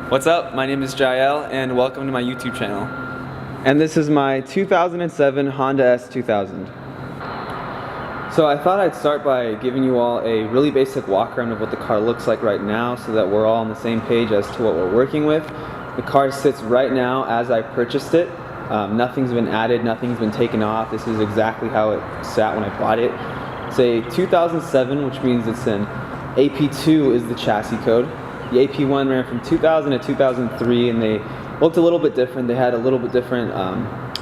What's up? My name is Jael and welcome to my YouTube channel. And this is my 2007 Honda S2000. So I thought I'd start by giving you all a really basic walk around of what the car looks like right now so that we're all on the same page as to what we're working with. The car sits right now as I purchased it. Nothing's been added, nothing's been taken off. This is exactly how it sat when I bought it. It's a 2007, which means it's an AP2 is the chassis code. The AP1 ran from 2000 to 2003 and they looked a little bit different. They had a little bit different,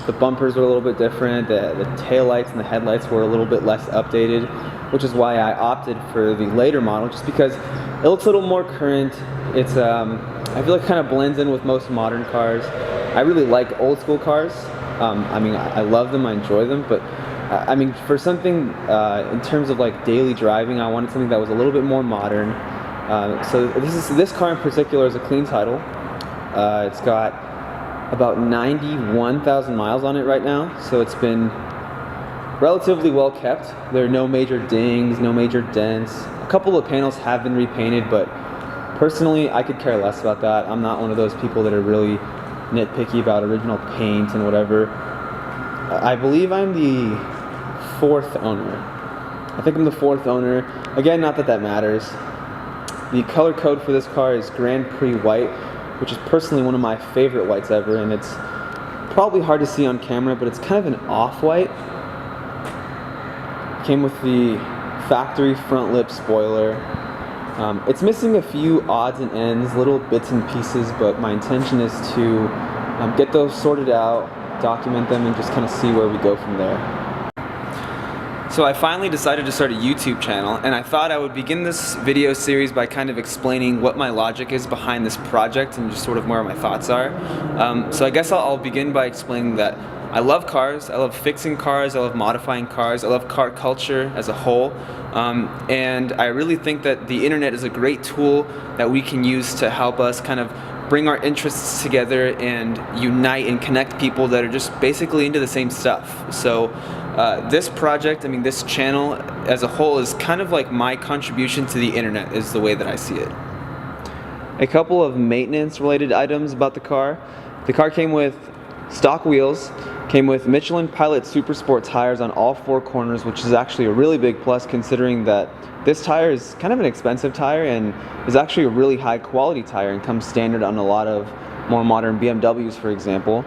the bumpers were a little bit different, the tail lights and the headlights were a little bit less updated, which is why I opted for the later model, just because it looks a little more current. It's, I feel like it kind of blends in with most modern cars. I really like old school cars. I mean, I love them, I enjoy them, but I mean, for something in terms of like daily driving, I wanted something that was a little bit more modern. So this car in particular is a clean title. It's got about 91,000 miles on it right now, so it's been relatively well kept. There are no major dings, no major dents. A couple of panels have been repainted, but personally I could care less about that. I'm not one of those people that are really nitpicky about original paint and whatever. I believe I'm the 4th owner. I think I'm the 4th owner. Again, not that that matters. The color code for this car is Grand Prix White, which is personally one of my favorite whites ever, and it's probably hard to see on camera, but it's kind of an off-white. Came with the factory front lip spoiler. It's missing a few odds and ends, little bits and pieces, but my intention is to get those sorted out, document them, and just kind of see where we go from there. So I finally decided to start a YouTube channel, and I thought I would begin this video series by kind of explaining what my logic is behind this project and just sort of where my thoughts are. So I guess I'll begin by explaining that I love cars, I love fixing cars, I love modifying cars, I love car culture as a whole, and I really think that the internet is a great tool that we can use to help us kind of bring our interests together and unite and connect people that are just basically into the same stuff. So this project, I mean this channel as a whole, is kind of like my contribution to the internet, is the way that I see it. A couple of maintenance related items about the car. The car came with stock wheels, came with Michelin Pilot Super Sport tires on all 4 corners, which is actually a really big plus considering that this tire is kind of an expensive tire and is actually a really high quality tire and comes standard on a lot of more modern BMWs, for example.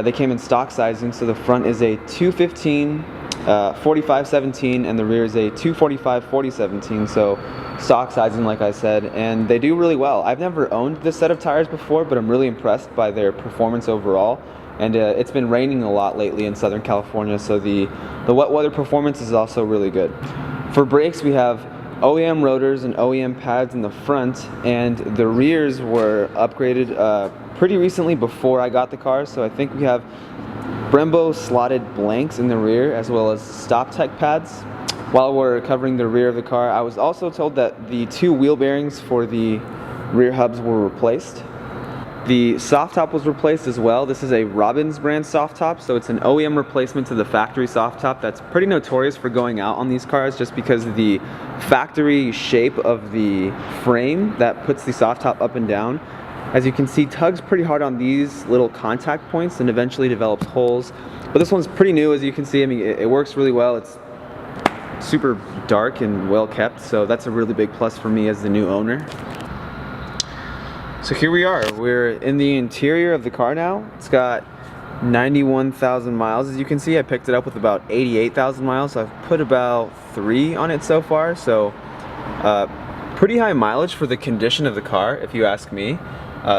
They came in stock sizing, so the front is a 215 45/17 and the rear is a 245 40/17, so stock sizing like I said, and they do really well. I've never owned this set of tires before, but I'm really impressed by their performance overall. And it's been raining a lot lately in Southern California, so the wet weather performance is also really good. For brakes, we have OEM rotors and OEM pads in the front, and the rears were upgraded pretty recently before I got the car, so I think we have Brembo slotted blanks in the rear as well as StopTech pads. While we're covering the rear of the car, I was also told that the 2 wheel bearings for the rear hubs were replaced. The soft top was replaced as well. This is a Robbins brand soft top, so it's an OEM replacement to the factory soft top that's pretty notorious for going out on these cars just because of the factory shape of the frame that puts the soft top up and down. As you can see, tugs pretty hard on these little contact points and eventually develops holes. But this one's pretty new, as you can see. I mean, it works really well. It's super dark and well kept, so that's a really big plus for me as the new owner. So here we are, we're in the interior of the car now. It's got 91,000 miles. As you can see, I picked it up with about 88,000 miles. So I've put about 3 on it so far, so pretty high mileage for the condition of the car, if you ask me.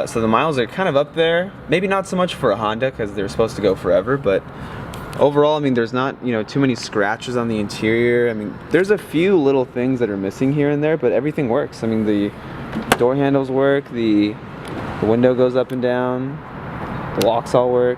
So the miles are kind of up there. Maybe not so much for a Honda because they're supposed to go forever, but overall, I mean, there's not, you know, too many scratches on the interior. I mean, there's a few little things that are missing here and there, but everything works. I mean, the door handles work, the window goes up and down, the locks all work.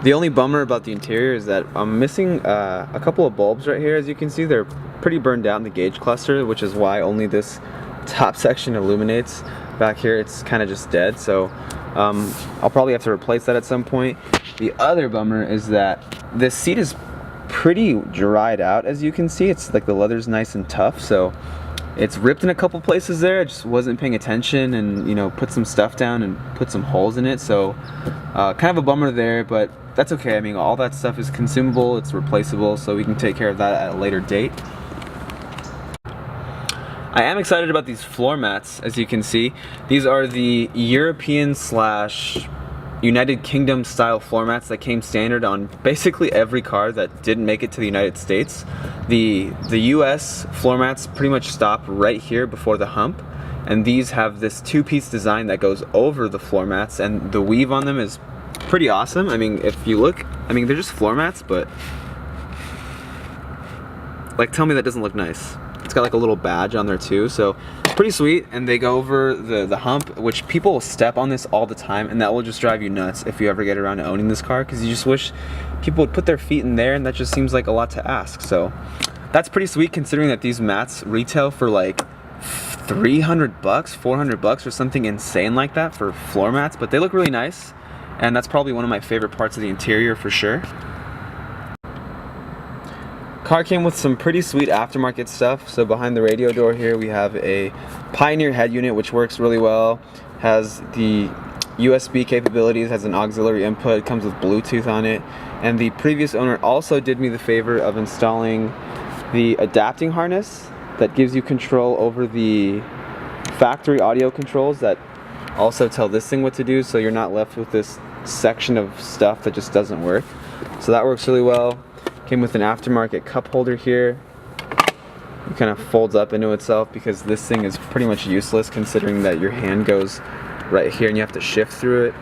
The only bummer about the interior is that I'm missing a couple of bulbs right here. As you can see, they're pretty burned out in the gauge cluster, which is why only this top section illuminates. Back here it's kind of just dead, so I'll probably have to replace that at some point. The other bummer is that this seat is pretty dried out. As you can see, it's like the leather's nice and tough, so It's ripped in a couple places there. I just wasn't paying attention and, you know, put some stuff down and put some holes in it. So kind of a bummer there, but that's okay. I mean, all that stuff is consumable, it's replaceable, so we can take care of that at a later date. I am excited about these floor mats, as you can see. These are the European / United Kingdom style floor mats that came standard on basically every car that didn't make it to the United States. The US floor mats pretty much stop right here before the hump, and these have this two-piece design that goes over the floor mats, and the weave on them is pretty awesome. I mean, if you look, I mean, they're just floor mats, but like, tell me that doesn't look nice. It's got like a little badge on there too, so pretty sweet. And they go over the hump, which people will step on this all the time, and that will just drive you nuts if you ever get around to owning this car, because you just wish people would put their feet in there, and that just seems like a lot to ask. So that's pretty sweet, considering that these mats retail for like $300, $400 or something insane like that for floor mats, but they look really nice, and that's probably one of my favorite parts of the interior for sure. Car came with some pretty sweet aftermarket stuff. So behind the radio door here we have a Pioneer head unit, which works really well, has the USB capabilities, has an auxiliary input, comes with Bluetooth on it, and the previous owner also did me the favor of installing the adapting harness that gives you control over the factory audio controls that also tell this thing what to do, so you're not left with this section of stuff that just doesn't work. So that works really well. Came with an aftermarket cup holder here. It kind of folds up into itself because this thing is pretty much useless, considering that your hand goes right here and you have to shift through it.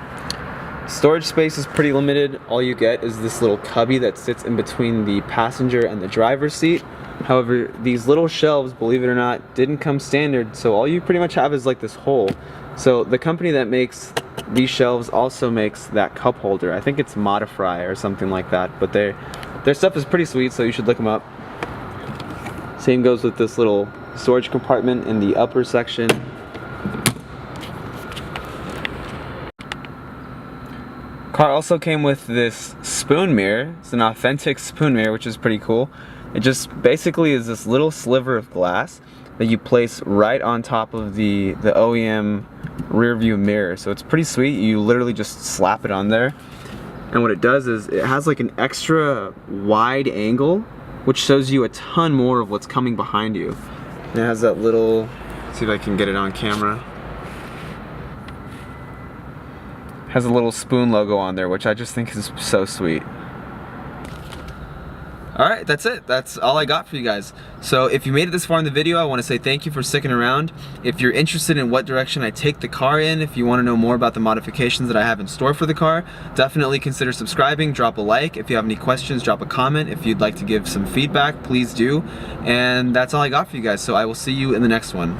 Storage space is pretty limited. All you get is this little cubby that sits in between the passenger and the driver's seat. However, these little shelves, believe it or not, didn't come standard, so all you pretty much have is like this hole. So the company that makes these shelves also makes that cup holder. I think it's Modify or something like that, but their stuff is pretty sweet, so you should look them up. Same goes with this little storage compartment in the upper section. Car also came with this spoon mirror. It's an authentic spoon mirror, which is pretty cool. It just basically is this little sliver of glass that you place right on top of the OEM rear view mirror. So it's pretty sweet. You literally just slap it on there. And what it does is it has like an extra wide angle, which shows you a ton more of what's coming behind you. And it has that little, let's see if I can get it on camera. It has a little spoon logo on there, which I just think is so sweet. Alright, that's it. That's all I got for you guys. So if you made it this far in the video, I want to say thank you for sticking around. If you're interested in what direction I take the car in, if you want to know more about the modifications that I have in store for the car, definitely consider subscribing, drop a like. If you have any questions, drop a comment. If you'd like to give some feedback, please do. And that's all I got for you guys, so I will see you in the next one.